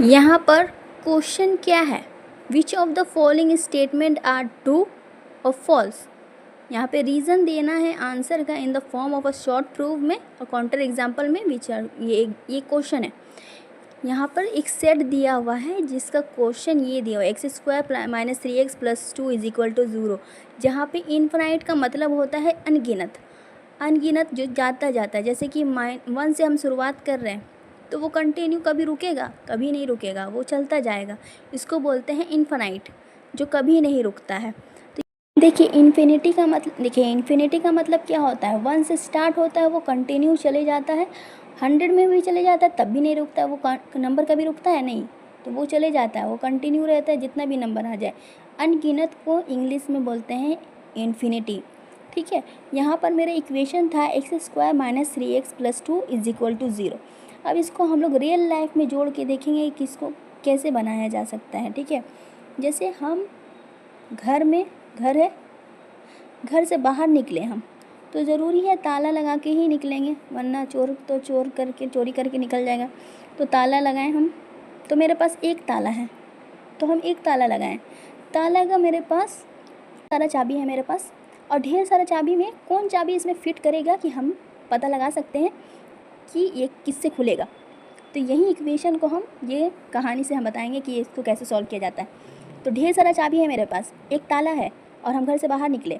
यहाँ पर क्वेश्चन क्या है, which of the following statement are true और फॉल्स। यहाँ पे रीज़न देना है आंसर का in the form of a short proof में और काउंटर एग्जाम्पल में विच आर ये क्वेश्चन है। यहाँ पर एक सेट दिया हुआ है जिसका क्वेश्चन ये दिया हुआ है x² minus 3x plus 2 is equal to 0, जहाँ पे इनफाइनाइट का मतलब होता है अनगिनत। अनगिनत जो जाता जाता है, जैसे कि 1 से हम शुरुआत कर रहे हैं तो वो कंटिन्यू कभी रुकेगा, कभी नहीं रुकेगा, वो चलता जाएगा। इसको बोलते हैं इनफाइनाइट, जो कभी नहीं रुकता है। तो देखिए इन्फिनिटी का मतलब क्या होता है, 1 से स्टार्ट होता है, वो कंटिन्यू चले जाता है, 100 में भी चले जाता है तब भी नहीं रुकता है। वो नंबर कभी रुकता है नहीं, तो वो चले जाता है, वो कंटिन्यू रहता है जितना भी नंबर आ जाए। अनगिनत को इंग्लिश में बोलते हैं इन्फिनिटी। ठीक है, यहाँ पर मेरा इक्वेशन था x² minus 3x plus 2 is equal to 0। अब इसको हम लोग रियल लाइफ में जोड़ के देखेंगे कि इसको कैसे बनाया जा सकता है। ठीक है, जैसे हम घर है, घर से बाहर निकले हम, तो ज़रूरी है ताला लगा के ही निकलेंगे, वरना चोर तो चोरी करके निकल जाएगा। तो ताला लगाएं हम, तो मेरे पास एक ताला है, तो हम एक ताला लगाएं। ताला का मेरे पास सारा चाबी है मेरे पास, और ढेर सारा चाबी में कौन चाबी इसमें फिट करेगा कि हम पता लगा सकते हैं कि ये किससे खुलेगा। तो यही इक्वेशन को हम ये कहानी से हम बताएंगे कि इसको कैसे सॉल्व किया जाता है। तो ढेर सारा चाबी है मेरे पास, एक ताला है और हम घर से बाहर निकले,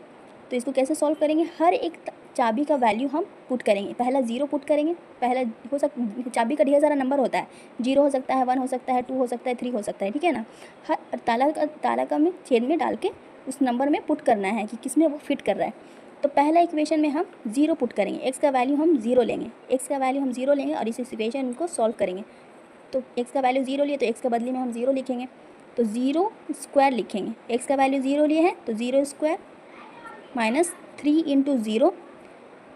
तो इसको कैसे सॉल्व करेंगे। हर एक चाबी का वैल्यू हम पुट करेंगे। पहला 0 पुट करेंगे, चाबी का ढेर सारा नंबर होता है, 0 हो सकता है, 1 हो सकता है, 2 हो सकता है, 3 हो सकता है। ठीक है ना, हर ताला का में छेद में डाल के उस नंबर में पुट करना है कि किस में वो फिट कर रहा है। तो पहला इक्वेशन में हम 0 पुट करेंगे, x का वैल्यू हम 0 लेंगे, और इस इक्वेशन को सॉल्व करेंगे। तो x का वैल्यू 0 लिए तो x के बदले में हम 0 लिखेंगे, तो 0² लिखेंगे। x का वैल्यू 0 लिए है तो 0² माइनस 3 इंटू 0,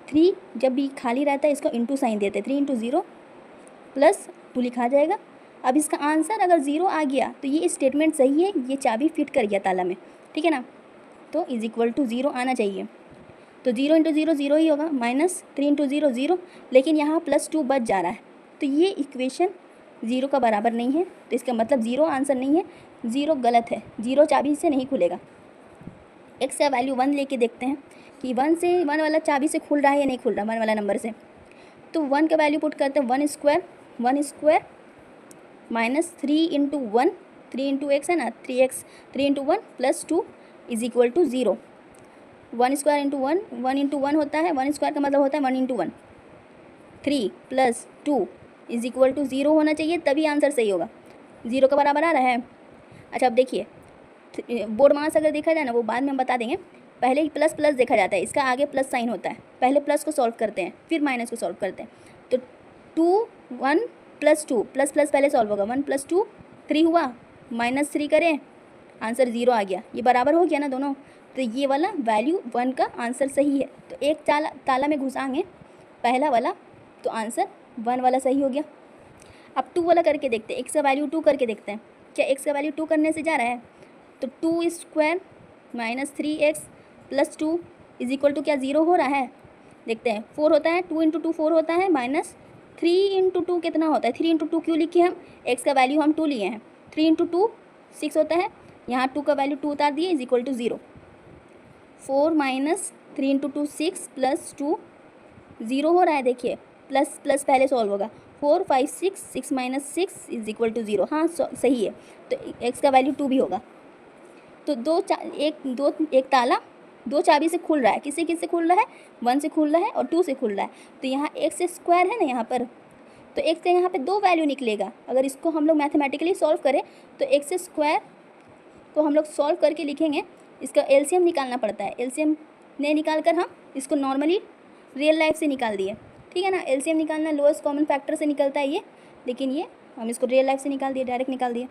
3 जब भी खाली रहता है इसको इंटू साइन देते हैं, 3 इंटू 0 प्लस 2 लिखा जाएगा। अब इसका आंसर अगर 0 आ गया तो ये स्टेटमेंट सही है, ये चाबी फिट कर गया ताला में। ठीक है ना, तो इज इक्वल टू 0 आना चाहिए। तो 0 इंटू 0 0 ही होगा, माइनस 3 इंटू 0 0, लेकिन यहाँ प्लस 2 बच जा रहा है, तो ये इक्वेशन 0 का बराबर नहीं है। तो इसका मतलब 0 आंसर नहीं है, 0 गलत है, 0 चाबी से नहीं खुलेगा। x का वैल्यू 1 लेके देखते हैं कि 1 वाला चाबी से खुल रहा है या नहीं खुल रहा, 1 वाला नंबर से। तो 1 का वैल्यू पुट करते हैं, 1² माइनस 3 इंटू 1, 3 इंटू x है ना, 3 into 1 plus 2 is equal to 0। 1² into 1 into 1 होता है, 1² का मतलब होता है 1 into 1, 3 plus 2 is equal to 0 होना चाहिए, तभी आंसर सही होगा। 0 का बराबर आ रहा है। अच्छा अब देखिए, बोर्ड मास अगर देखा जाए ना, वो बाद में हम बता देंगे, पहले ही प्लस प्लस देखा जाता है, इसका आगे प्लस साइन होता है, पहले प्लस को सॉल्व करते हैं फिर माइनस को सॉल्व करते हैं। तो 2 1 प्लस 2 प्लस प्लस पहले सॉल्व होगा, 1 प्लस 2 3 हुआ, माइनस 3 करें, आंसर 0 आ गया। ये बराबर हो गया ना दोनों, तो ये वाला वैल्यू 1 का आंसर सही है। तो एक ताला में घुसाएंगे पहला वाला, तो आंसर 1 वाला सही हो गया। अब 2 वाला करके देखते हैं, x का वैल्यू 2 करके देखते हैं, क्या x का वैल्यू 2 करने से जा रहा है। तो 2² minus 3x plus 2 is equal to क्या 0 हो रहा है, देखते हैं। 4 होता है, 2 इंटू 2 4 होता है, माइनस 3 इंटू 2 कितना होता है, 3 इंटू 2 क्यों लिखे हम, x का वैल्यू हम 2 लिए हैं, 3 इंटू 2 6 होता है, यहाँ 2 का वैल्यू 2 उतार दिए, is equal to 0। 4 minus 3 into 2 6 plus 2 0 हो रहा है, देखिए प्लस प्लस पहले सॉल्व होगा, 4 5 6 माइनस 6 इज इक्वल टू 0। हाँ सही है, तो x का वैल्यू 2 भी होगा। तो एक ताला 2 चाबी से खुल रहा है, किससे खुल रहा है, 1 से खुल रहा है और 2 से खुल रहा है। तो यहाँ x² है ना यहाँ पर, तो x का यहाँ पे 2 वैल्यू निकलेगा। अगर इसको हम लोग मैथमेटिकली सॉल्व करें तो x² को हम लोग सॉल्व करके लिखेंगे, इसका एलसीएम निकालना पड़ता है, एलसीएम नहीं निकाल कर हम इसको नॉर्मली रियल लाइफ से निकाल दिए। ठीक है ना, एलसीएम निकालना लोएस्ट कॉमन फैक्टर से निकलता है ये, लेकिन ये हम इसको रियल लाइफ से निकाल दिए, डायरेक्ट निकाल दिए।